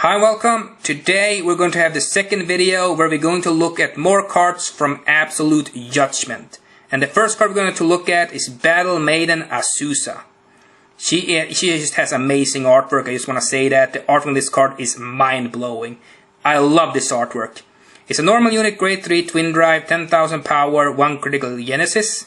Hi, welcome. Today we're going to have the second video where we're going to look at more cards from Absolute Judgment. And the first card we're going to look at is Battle Maiden Azusa. She just has amazing artwork. I just want to say that the artwork on this card is mind-blowing. I love this artwork. It's a normal unit, grade 3, twin drive, 10,000 power, 1 critical genesis.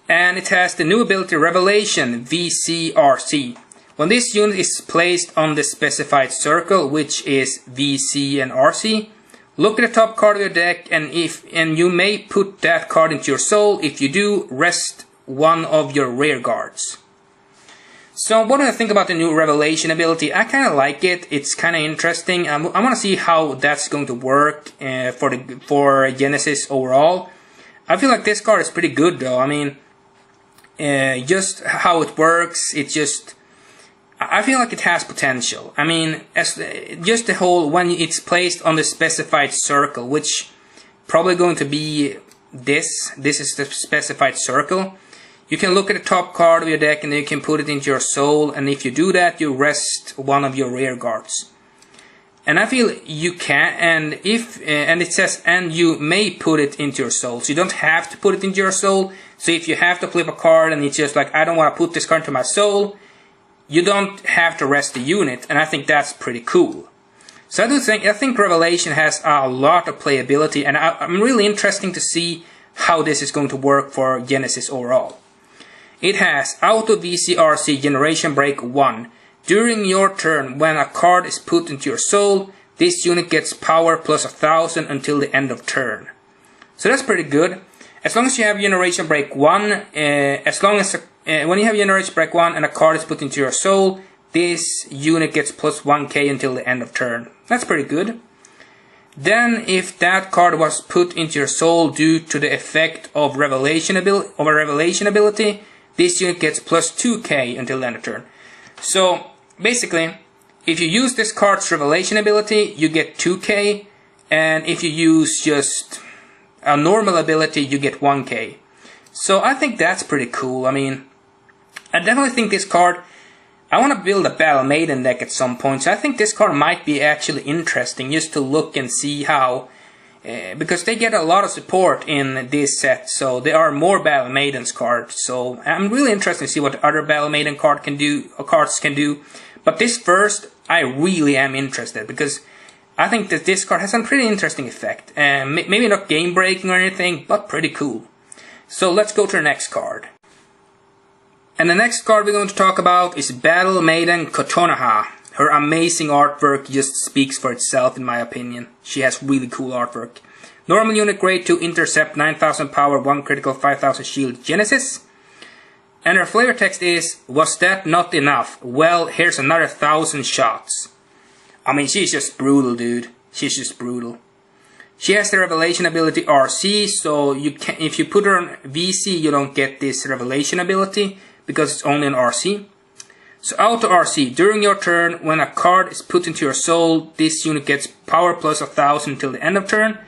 And it has the new ability Revelation VCRC. When this unit is placed on the specified circle, which is VC and RC, look at the top card of your deck, and you may put that card into your soul. If you do, rest one of your rear guards. So what do I think about the new Revelation ability? I kind of like it. It's kind of interesting. I want to see how that's going to work for Genesis overall. I feel like this card is pretty good though. I mean, just how it works, I feel like it has potential. I mean, just the whole when it's placed on the specified circle, which probably going to be this. This is the specified circle. You can look at the top card of your deck and then you can put it into your soul. And if you do that, you rest one of your rear guards. And I feel you can, and it says, and you may put it into your soul. So you don't have to put it into your soul. So if you have to flip a card and it's just like, I don't want to put this card into my soul, you don't have to rest the unit, and I think that's pretty cool. So I think Revelation has a lot of playability, and I'm really interested to see how this is going to work for Genesis overall. It has Auto VCRC Generation Break 1. During your turn, when a card is put into your soul, this unit gets power plus 1000 until the end of turn. So that's pretty good. As long as you have Generation Break 1, when you have Generation Break 1 and a card is put into your soul, this unit gets plus 1k until the end of turn. That's pretty good. Then, if that card was put into your soul due to the effect of a Revelation ability, this unit gets plus 2k until the end of turn. So, basically, if you use this card's Revelation ability, you get 2k, and if you use just a normal ability, you get 1k. So I think that's pretty cool. I mean, I definitely think this card, I want to build a Battle Maiden deck at some point, so I think this card might be actually interesting just to look and see how, because they get a lot of support in this set, so there are more Battle Maidens cards, so I'm really interested to see what the other Battle Maiden cards can do, but this first, I really am interested, because I think that this card has a pretty interesting effect, maybe not game breaking or anything, but pretty cool. So let's go to the next card. And the next card we're going to talk about is Battle Maiden Kotonoha. Her amazing artwork just speaks for itself in my opinion. She has really cool artwork. Normal unit, grade 2, Intercept, 9000 power, 1 critical, 5000 shield, Genesis. And her flavor text is, was that not enough? Well, here's another 1000 shots. I mean, she's just brutal, dude. She's just brutal. She has the Revelation ability RC, so if you put her on VC, you don't get this Revelation ability, because it's only an RC. So Auto RC, during your turn, when a card is put into your soul, this unit gets power plus 1000 until the end of turn.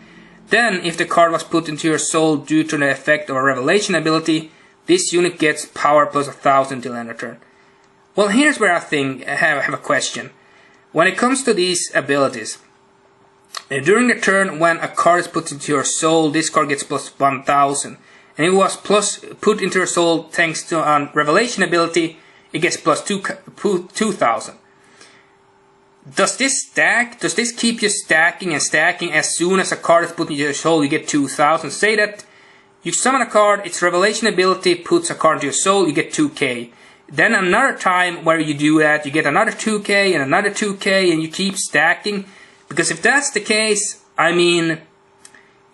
Then, if the card was put into your soul due to the effect of a Revelation ability, this unit gets power plus 1000 until the end of turn. Well, here's where I have a question. When it comes to these abilities, during the turn when a card is put into your soul, this card gets plus 1000. And if it was put into your soul thanks to a Revelation ability, it gets plus 2000. Does this stack? Does this keep you stacking and stacking as soon as a card is put into your soul, you get 2000? Say that you summon a card, its Revelation ability puts a card into your soul, you get 2k. Then another time where you do that, you get another 2k and another 2k and you keep stacking. Because if that's the case, I mean,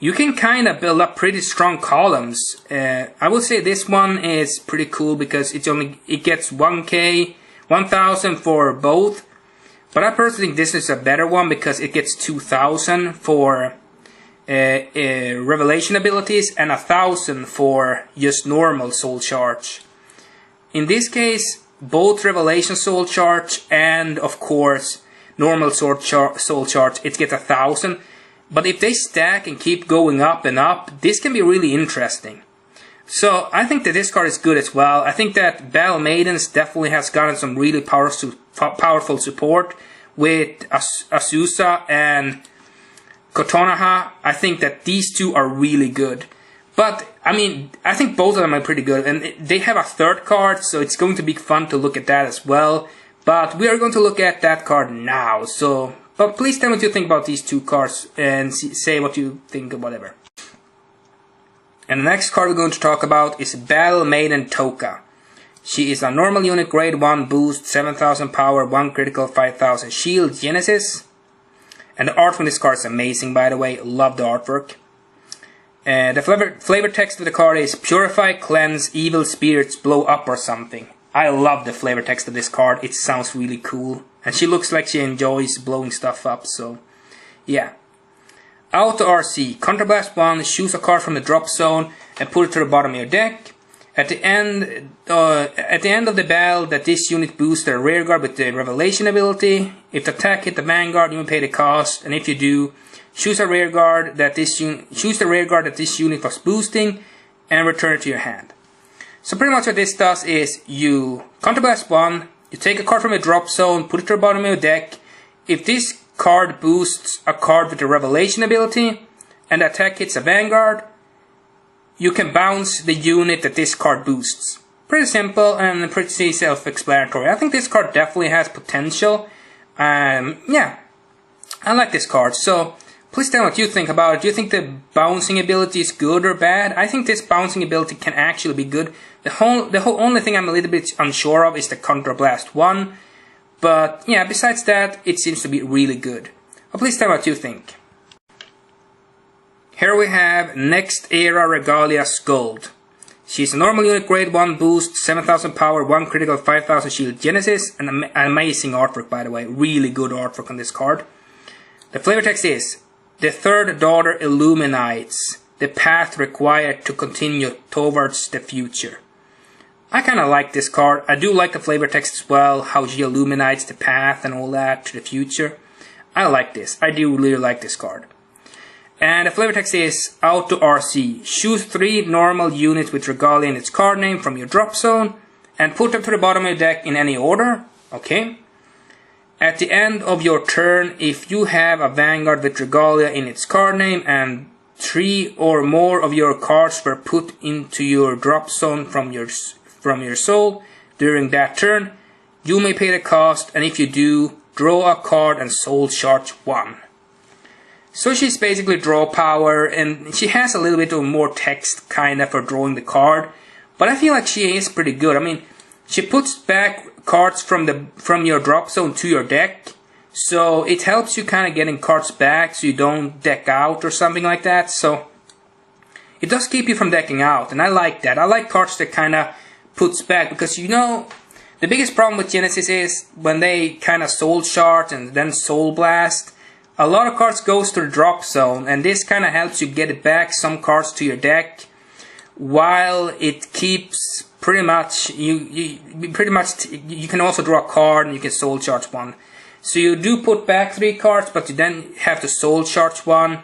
you can kind of build up pretty strong columns. I would say this one is pretty cool because it gets 1k, 1000 for both. But I personally think this is a better one because it gets 2000 for Revelation abilities and 1000 for just normal soul charge. In this case, both Revelation soul charge and of course normal soul charge, it gets 1000. But if they stack and keep going up and up, this can be really interesting. So I think that this card is good as well. I think that Battle Maidens definitely has gotten some really powerful support with Azusa and Kotonoha, I think that these two are really good. But, I mean, I think both of them are pretty good. And they have a third card, so it's going to be fun to look at that as well. But we are going to look at that card now. So, but please tell me what you think about these two cards and say what you think or whatever. And the next card we're going to talk about is Battle Maiden Toka. She is a normal unit, grade 1 boost, 7000 power, 1 critical, 5000 shield, Genesis. And the art from this card is amazing, by the way. Love the artwork. The flavor text of the card is Purify, Cleanse, Evil Spirits, Blow Up or something. I love the flavor text of this card. It sounds really cool. And she looks like she enjoys blowing stuff up, so yeah. Auto RC. Contrablast 1, choose a card from the drop zone and put it to the bottom of your deck. At the end of the battle, that this unit boosts their rear guard with the Revelation ability. If the attack hit the Vanguard, you may pay the cost, and if you do, choose a rear guard that this unit was boosting, and return it to your hand. So pretty much what this does is you Contrablast 1, you take a card from a drop zone, put it to the bottom of your deck. If this card boosts a card with the Revelation ability, and the attack hits a Vanguard, you can bounce the unit that this card boosts. Pretty simple and pretty self-explanatory. I think this card definitely has potential. Yeah, I like this card. So please tell me what you think about it. Do you think the bouncing ability is good or bad? I think this bouncing ability can actually be good. The only thing I'm a little bit unsure of is the Contrablast 1. But yeah, besides that, it seems to be really good. But please tell me what you think. Here we have Next Era Regalia Skuld. She's a normal unit, grade 1 boost, 7000 power, 1 critical, 5000 shield, Genesis. An amazing artwork, by the way. Really good artwork on this card. The flavor text is, the third daughter illuminates the path required to continue towards the future. I kind of like this card. I do like the flavor text as well, how she illuminates the path and all that to the future. I like this. I do really like this card. And the flavor text is Auto RC. Choose 3 normal units with Regalia in its card name from your drop zone and put them to the bottom of your deck in any order. Okay. At the end of your turn, if you have a Vanguard with Regalia in its card name and 3 or more of your cards were put into your drop zone from your soul during that turn, you may pay the cost, and if you do, draw a card and soul charge 1. So she's basically draw power, and she has a little bit of more text kind of for drawing the card, but I feel like she is pretty good. I mean, she puts back cards from your drop zone to your deck, so it helps you kind of getting cards back so you don't deck out or something like that. So it does keep you from decking out, and I like that. I like cards that kind of puts back, because you know the biggest problem with Genesis is when they kind of soul shard and then soul blast. A lot of cards goes to the drop zone, and this kind of helps you get back some cards to your deck, while it keeps pretty much you can also draw a card and you can soul charge 1. So you do put back 3 cards, but you then have to soul charge 1,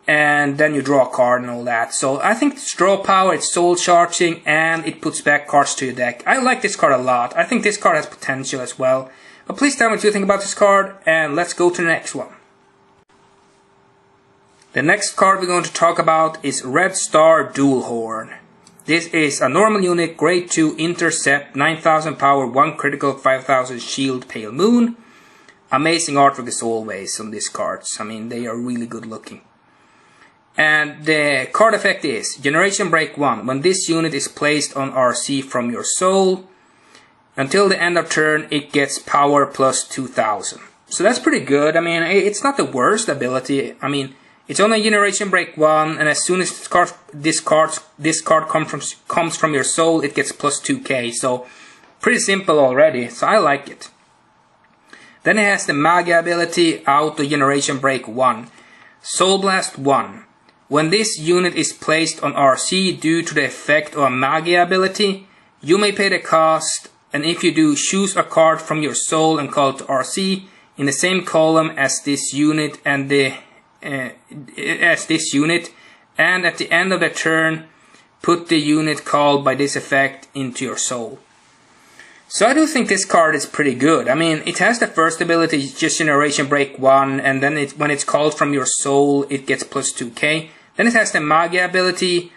and then you draw a card and all that. So I think it's draw power, it's soul charging, and it puts back cards to your deck. I like this card a lot. I think this card has potential as well. But please tell me what you think about this card, and let's go to the next one. The next card we're going to talk about is Red Star Dule Horn. This is a normal unit, grade 2, Intercept, 9000 power, 1 critical, 5000 shield, Pale Moon. Amazing artwork as always on these cards. I mean, they are really good looking. And the card effect is Generation Break 1. When this unit is placed on RC from your soul, until the end of turn, it gets power plus 2000. So that's pretty good. I mean, it's not the worst ability. I mean, it's only Generation Break 1, and as soon as this card comes from your soul, it gets plus 2k. So pretty simple already. So I like it. Then it has the Magia ability, Auto Generation Break 1. Soul Blast 1. When this unit is placed on RC due to the effect of a Magia ability, you may pay the cost, and if you do, choose a card from your soul and call it to RC in the same column as this unit and and at the end of the turn, put the unit called by this effect into your soul. So I do think this card is pretty good. I mean, it has the first ability, just Generation Break 1, and then when it's called from your soul, it gets plus 2k. Then it has the Magia ability,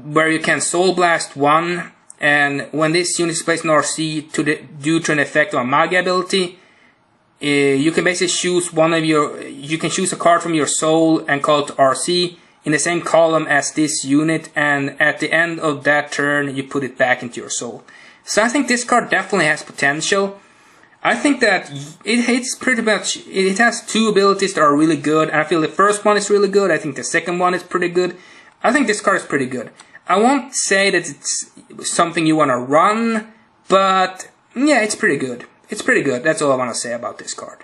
where you can Soul Blast 1, and when this unit is placed in RC due to an effect of a Magia ability, you can basically choose you can choose a card from your soul and call it to RC in the same column as this unit, and at the end of that turn, you put it back into your soul. So I think this card definitely has potential. I think that it hits pretty much, it has two abilities that are really good. I feel the first one is really good. I think the second one is pretty good. I think this card is pretty good. I won't say that it's something you want to run, but yeah, it's pretty good. It's pretty good. That's all I want to say about this card.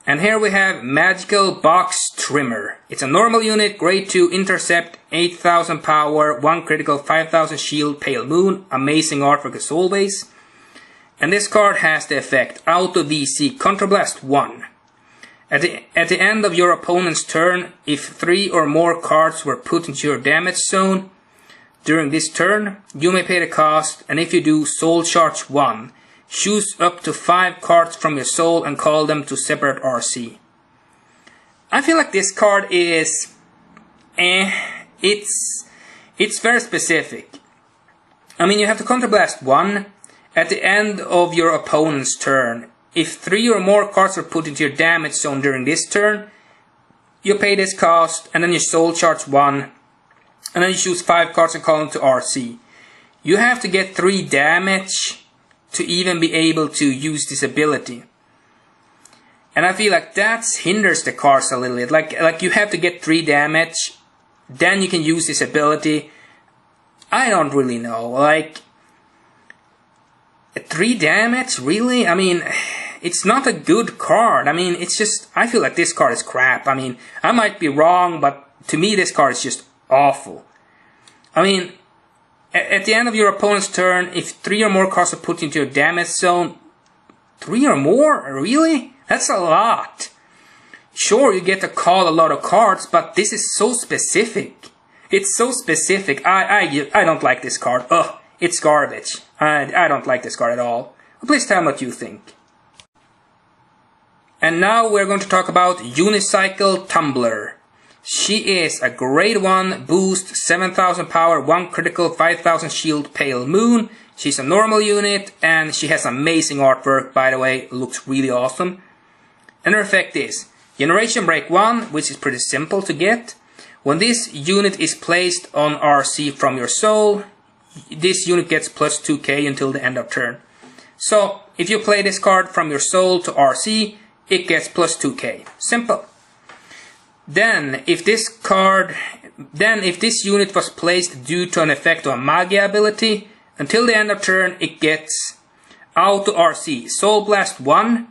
And here we have Magical Box Trimmer. It's a normal unit, grade 2, Intercept, 8000 power, 1 critical, 5000 shield, Pale Moon. Amazing artwork as always. And this card has the effect Auto VC Counterblast 1. At the end of your opponent's turn, if 3 or more cards were put into your damage zone during this turn, you may pay the cost, and if you do, Soul Charge 1. Choose up to 5 cards from your soul and call them to separate RC. I feel like this card is... It's very specific. I mean, you have to Counterblast 1 at the end of your opponent's turn. If 3 or more cards are put into your damage zone during this turn, you pay this cost, and then you Soul Charge 1, and then you choose 5 cards and call them to RC. You have to get 3 damage to even be able to use this ability. And I feel like that hinders the cards a little bit. Like you have to get 3 damage, then you can use this ability. I don't really know. Like, 3 damage? Really? I mean, it's not a good card. I mean, it's just, I feel like this card is crap. I mean, I might be wrong, but to me this card is just awful. I mean, at the end of your opponent's turn, if 3 or more cards are put into your damage zone, 3 or more? Really? That's a lot. Sure, you get to call a lot of cards, but this is so specific. It's so specific. I don't like this card. Ugh, it's garbage. I don't like this card at all. Please tell me what you think. And now we're going to talk about Unicycle Tumbler. She is a grade 1 boost, 7000 power, 1 critical, 5000 shield, Pale Moon. She's a normal unit, and she has amazing artwork, by the way, looks really awesome. And her effect is Generation Break 1, which is pretty simple to get. When this unit is placed on RC from your soul, this unit gets plus 2k until the end of turn. So, if you play this card from your soul to RC, it gets plus 2k. Simple. Then, if this unit was placed due to an effect of a Magia ability, until the end of turn it gets Auto RC, Soul Blast 1.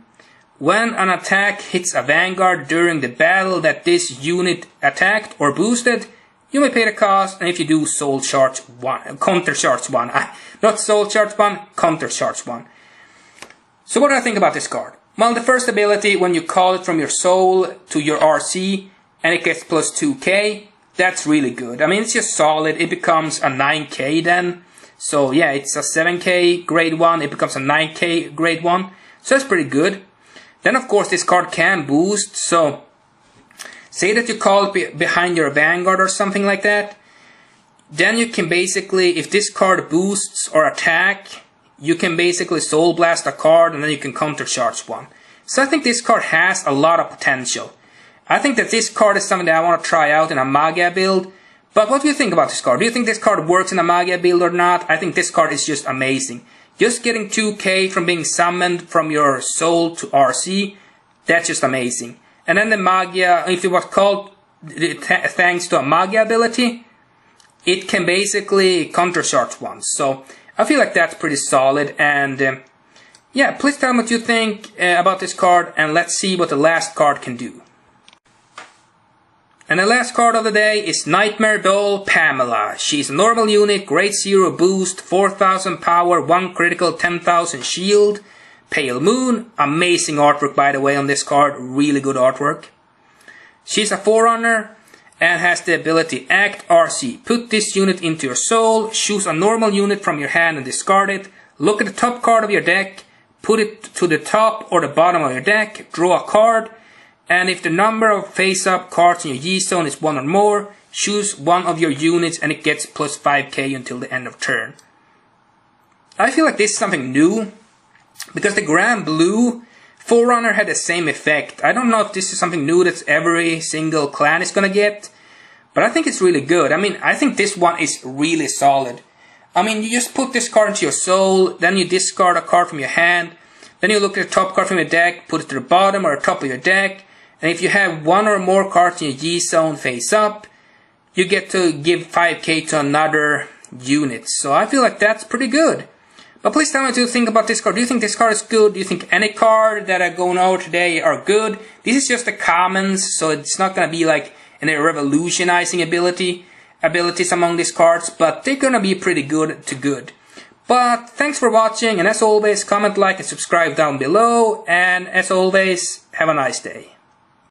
When an attack hits a Vanguard during the battle that this unit attacked or boosted, you may pay the cost, and if you do, Soul Charge 1, Counter Charge 1. Not Soul Charge 1, Counter Charge 1. So what do I think about this card? Well, the first ability, when you call it from your soul to your RC, and it gets plus 2k, that's really good. I mean, it's just solid. It becomes a 9k then. So yeah, it's a 7k grade 1, it becomes a 9k grade 1. So that's pretty good. Then of course this card can boost, so say that you call it behind your Vanguard or something like that. Then you can basically, if this card boosts or attack, you can basically Soul Blast a card and then you can Counter Charge 1. So I think this card has a lot of potential. I think that this card is something that I want to try out in a Magia build. But what do you think about this card? Do you think this card works in a Magia build or not? I think this card is just amazing. Just getting 2k from being summoned from your soul to RC, that's just amazing. And then the Magia, if it was called thanks to a Magia ability, it can basically Counter Charge 1. So I feel like that's pretty solid. And yeah, please tell me what you think about this card, and let's see what the last card can do. And the last card of the day is Nightmare Doll Pamela. She's a normal unit, grade 0 boost, 4000 power, 1 critical, 10,000 shield, Pale Moon. Amazing artwork, by the way, on this card. Really good artwork. She's a Forerunner, and has the ability Act RC. Put this unit into your soul, choose a normal unit from your hand and discard it. Look at the top card of your deck, put it to the top or the bottom of your deck, draw a card, and if the number of face-up cards in your G-zone is 1 or more, choose one of your units and it gets plus 5k until the end of turn. I feel like this is something new, because the Grand Blue Forerunner had the same effect. I don't know if this is something new that every single clan is gonna get, but I think it's really good. I mean, I think this one is really solid. I mean, you just put this card into your soul, then you discard a card from your hand, then you look at the top card from your deck, put it to the bottom or the top of your deck, and if you have 1 or more cards in your G-zone face up, you get to give 5k to another unit. So I feel like that's pretty good. But please tell me what you think about this card. Do you think this card is good? Do you think any card that are going over today are good? This is just the commons, so it's not going to be like any revolutionizing abilities among these cards, but they're going to be pretty good to good. But thanks for watching, and as always, comment, like, and subscribe down below, and as always, have a nice day.